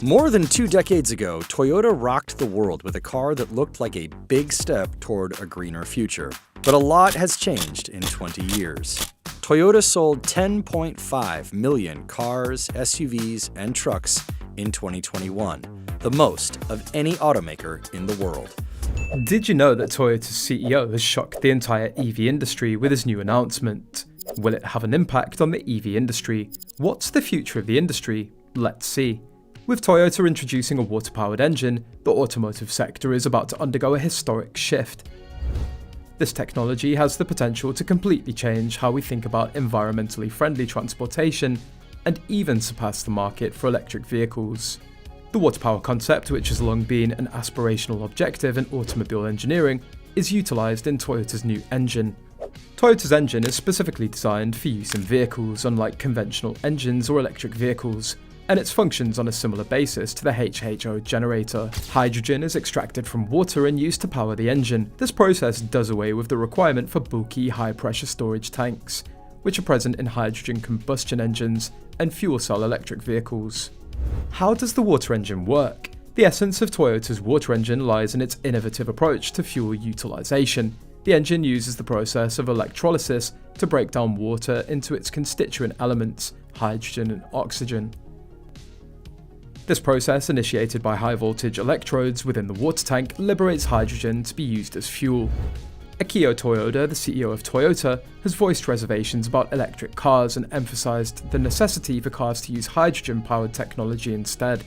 More than 2 decades ago, Toyota rocked the world with a car that looked like a big step toward a greener future. But a lot has changed in 20 years. Toyota sold 10.5 million cars, SUVs, and trucks in 2021, the most of any automaker in the world. Did you know that Toyota's CEO has shocked the entire EV industry with his new announcement? Will it have an impact on the EV industry? What's the future of the industry? Let's see. With Toyota introducing a water-powered engine, the automotive sector is about to undergo a historic shift. This technology has the potential to completely change how we think about environmentally friendly transportation and even surpass the market for electric vehicles. The water power concept, which has long been an aspirational objective in automobile engineering, is utilised in Toyota's new engine. Toyota's engine is specifically designed for use in vehicles, unlike conventional engines or electric vehicles, and it functions on a similar basis to the HHO generator. Hydrogen is extracted from water and used to power the engine. This process does away with the requirement for bulky, high-pressure storage tanks, which are present in hydrogen combustion engines and fuel cell electric vehicles. How does the water engine work? The essence of Toyota's water engine lies in its innovative approach to fuel utilization. The engine uses the process of electrolysis to break down water into its constituent elements, hydrogen and oxygen. This process, initiated by high-voltage electrodes within the water tank, liberates hydrogen to be used as fuel. Akio Toyoda, the CEO of Toyota, has voiced reservations about electric cars and emphasized the necessity for cars to use hydrogen-powered technology instead.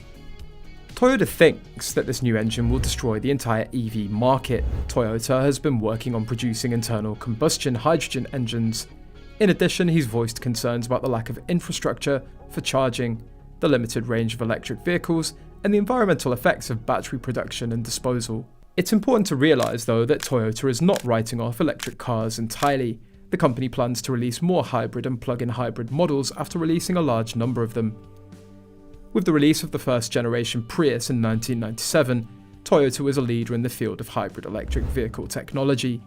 Toyota thinks that this new engine will destroy the entire EV market. Toyota has been working on producing internal combustion hydrogen engines. In addition, he's voiced concerns about the lack of infrastructure for charging, the limited range of electric vehicles, and the environmental effects of battery production and disposal. It's important to realise, though, that Toyota is not writing off electric cars entirely. The company plans to release more hybrid and plug-in hybrid models after releasing a large number of them. With the release of the first generation Prius in 1997, Toyota was a leader in the field of hybrid electric vehicle technology.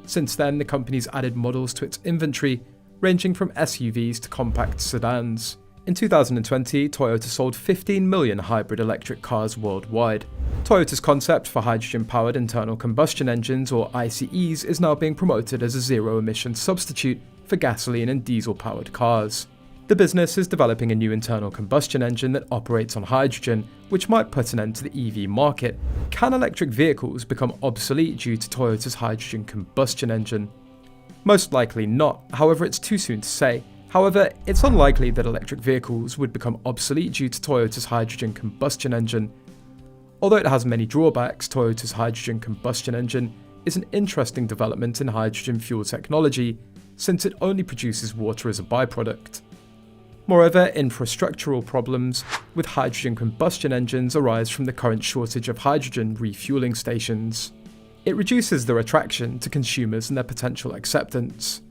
Since then, the company's added models to its inventory, ranging from SUVs to compact sedans. In 2020, Toyota sold 15 million hybrid electric cars worldwide. Toyota's concept for hydrogen-powered internal combustion engines, or ICEs, is now being promoted as a zero-emission substitute for gasoline and diesel-powered cars. The business is developing a new internal combustion engine that operates on hydrogen, which might put an end to the EV market. Can electric vehicles become obsolete due to Toyota's hydrogen combustion engine? Most likely not, however it's too soon to say. However, it's unlikely that electric vehicles would become obsolete due to Toyota's hydrogen combustion engine. Although it has many drawbacks, Toyota's hydrogen combustion engine is an interesting development in hydrogen fuel technology, since it only produces water as a byproduct. Moreover, infrastructural problems with hydrogen combustion engines arise from the current shortage of hydrogen refueling stations. It reduces their attraction to consumers and their potential acceptance.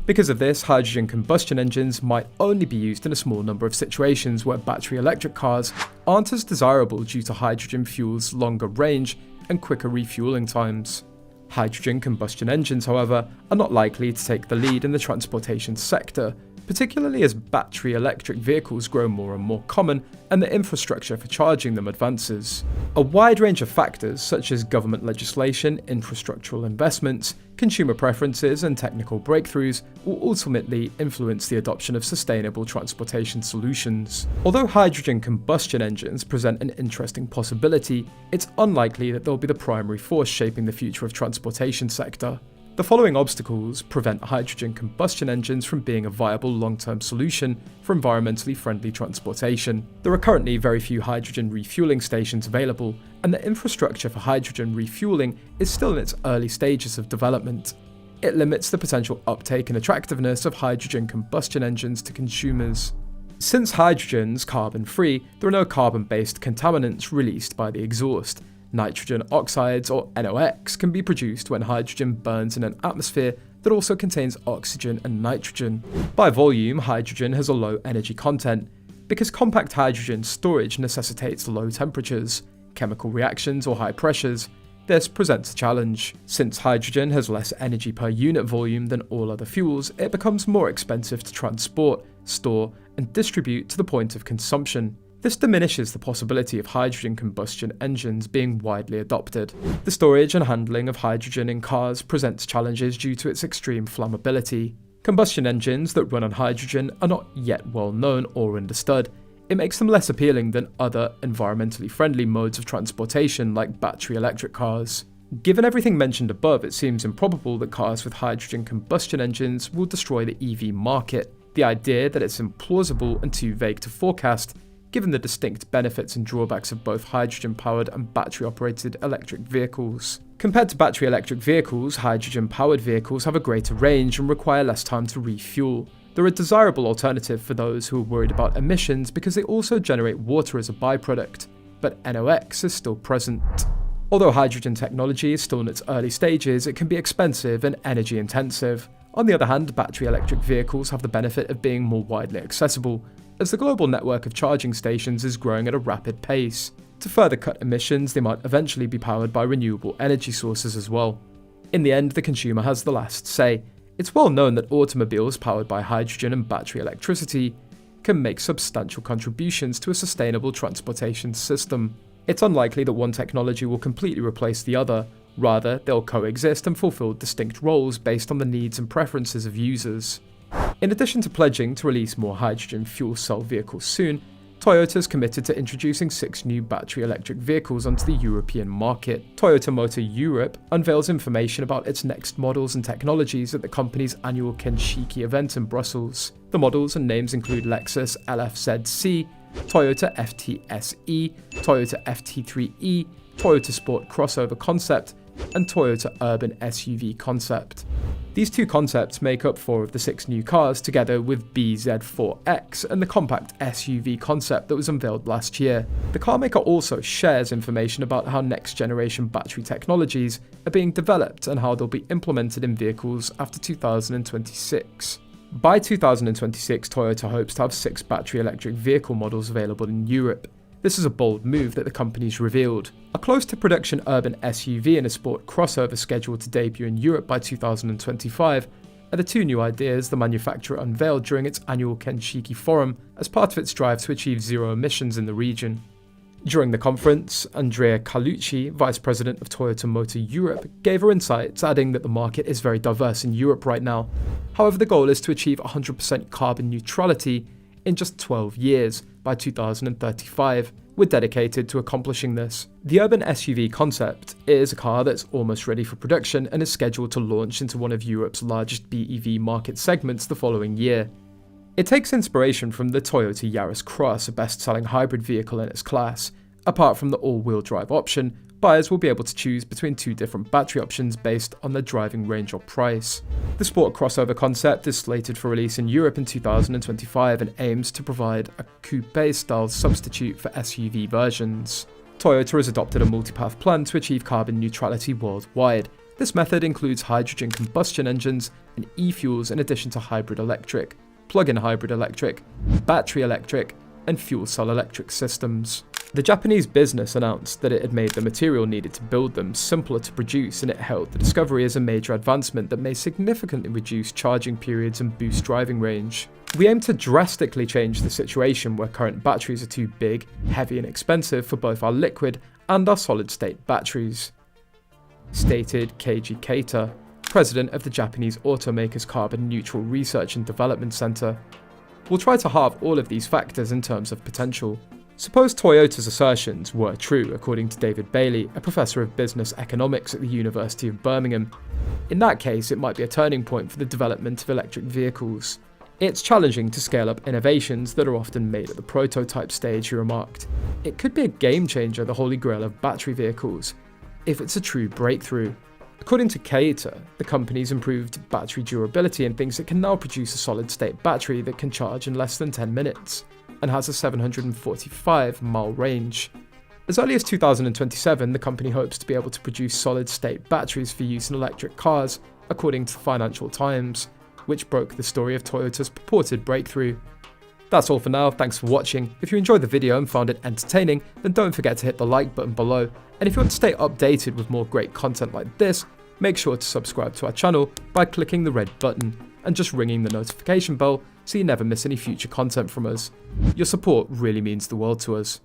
Because of this, hydrogen combustion engines might only be used in a small number of situations where battery electric cars aren't as desirable due to hydrogen fuel's longer range and quicker refueling times. Hydrogen combustion engines, however, are not likely to take the lead in the transportation sector, particularly as battery electric vehicles grow more and more common and the infrastructure for charging them advances. A wide range of factors such as government legislation, infrastructural investments, consumer preferences and technical breakthroughs will ultimately influence the adoption of sustainable transportation solutions. Although hydrogen combustion engines present an interesting possibility, it's unlikely that they'll be the primary force shaping the future of transportation sector. The following obstacles prevent hydrogen combustion engines from being a viable long-term solution for environmentally friendly transportation. There are currently very few hydrogen refueling stations available, and the infrastructure for hydrogen refueling is still in its early stages of development. It limits the potential uptake and attractiveness of hydrogen combustion engines to consumers. Since hydrogen's carbon-free, there are no carbon-based contaminants released by the exhaust. Nitrogen oxides, or NOx, can be produced when hydrogen burns in an atmosphere that also contains oxygen and nitrogen. By volume, hydrogen has a low energy content. Because compact hydrogen storage necessitates low temperatures, chemical reactions, or high pressures, this presents a challenge. Since hydrogen has less energy per unit volume than all other fuels, it becomes more expensive to transport, store, and distribute to the point of consumption. This diminishes the possibility of hydrogen combustion engines being widely adopted. The storage and handling of hydrogen in cars presents challenges due to its extreme flammability. Combustion engines that run on hydrogen are not yet well known or understood. It makes them less appealing than other environmentally friendly modes of transportation like battery electric cars. Given everything mentioned above, it seems improbable that cars with hydrogen combustion engines will destroy the EV market. The idea that it's implausible and too vague to forecast, given the distinct benefits and drawbacks of both hydrogen-powered and battery-operated electric vehicles. Compared to battery electric vehicles, hydrogen-powered vehicles have a greater range and require less time to refuel. They're a desirable alternative for those who are worried about emissions because they also generate water as a byproduct, but NOx is still present. Although hydrogen technology is still in its early stages, it can be expensive and energy intensive. On the other hand, battery electric vehicles have the benefit of being more widely accessible, as the global network of charging stations is growing at a rapid pace. To further cut emissions, they might eventually be powered by renewable energy sources as well. In the end, the consumer has the last say. It's well known that automobiles powered by hydrogen and battery electricity can make substantial contributions to a sustainable transportation system. It's unlikely that one technology will completely replace the other. Rather, they'll coexist and fulfill distinct roles based on the needs and preferences of users. In addition to pledging to release more hydrogen fuel cell vehicles soon, Toyota is committed to introducing 6 new battery electric vehicles onto the European market. Toyota Motor Europe unveils information about its next models and technologies at the company's annual Kenshiki event in Brussels. The models and names include Lexus LFZC, Toyota FTSE, Toyota FT3E, Toyota Sport Crossover Concept, and Toyota Urban SUV Concept. These two concepts make up 4 of the 6 new cars, together with BZ4X and the compact SUV concept that was unveiled last year. The carmaker also shares information about how next-generation battery technologies are being developed and how they'll be implemented in vehicles after 2026. By 2026, Toyota hopes to have 6 battery electric vehicle models available in Europe. This is a bold move that the company's revealed. A close-to-production urban SUV and a sport crossover scheduled to debut in Europe by 2025 are the 2 new ideas the manufacturer unveiled during its annual Kenshiki Forum as part of its drive to achieve zero emissions in the region. During the conference, Andrea Carlucci, Vice President of Toyota Motor Europe, gave her insights, adding that the market is very diverse in Europe right now. However, the goal is to achieve 100% carbon neutrality in just 12 years, by 2035. We're dedicated to accomplishing this. The urban SUV concept is a car that's almost ready for production and is scheduled to launch into one of Europe's largest BEV market segments the following year. It takes inspiration from the Toyota Yaris Cross, a best-selling hybrid vehicle in its class. Apart from the all-wheel drive option, buyers will be able to choose between 2 different battery options based on their driving range or price. The Sport Crossover concept is slated for release in Europe in 2025 and aims to provide a coupe-style substitute for SUV versions. Toyota has adopted a multipath plan to achieve carbon neutrality worldwide. This method includes hydrogen combustion engines and e-fuels in addition to hybrid electric, plug-in hybrid electric, battery electric, and fuel cell electric systems. The Japanese business announced that it had made the material needed to build them simpler to produce, and it hailed the discovery as a major advancement that may significantly reduce charging periods and boost driving range. We aim to drastically change the situation where current batteries are too big, heavy and expensive for both our liquid and our solid-state batteries, stated Keiji Keita, president of the Japanese automaker's Carbon Neutral Research and Development Center. We'll try to halve all of these factors in terms of potential. Suppose Toyota's assertions were true, according to David Bailey, a professor of business economics at the University of Birmingham. In that case, it might be a turning point for the development of electric vehicles. It's challenging to scale up innovations that are often made at the prototype stage, he remarked. It could be a game changer, the holy grail of battery vehicles, if it's a true breakthrough. According to Keita, the company's improved battery durability and thinks it can now produce a solid-state battery that can charge in less than 10 minutes. And has a 745-mile range. As early as 2027, the company hopes to be able to produce solid-state batteries for use in electric cars, according to the Financial Times, which broke the story of Toyota's purported breakthrough. That's all for now, thanks for watching. If you enjoyed the video and found it entertaining, then don't forget to hit the like button below, and if you want to stay updated with more great content like this, make sure to subscribe to our channel by clicking the red button and just ringing the notification bell so you never miss any future content from us. Your support really means the world to us.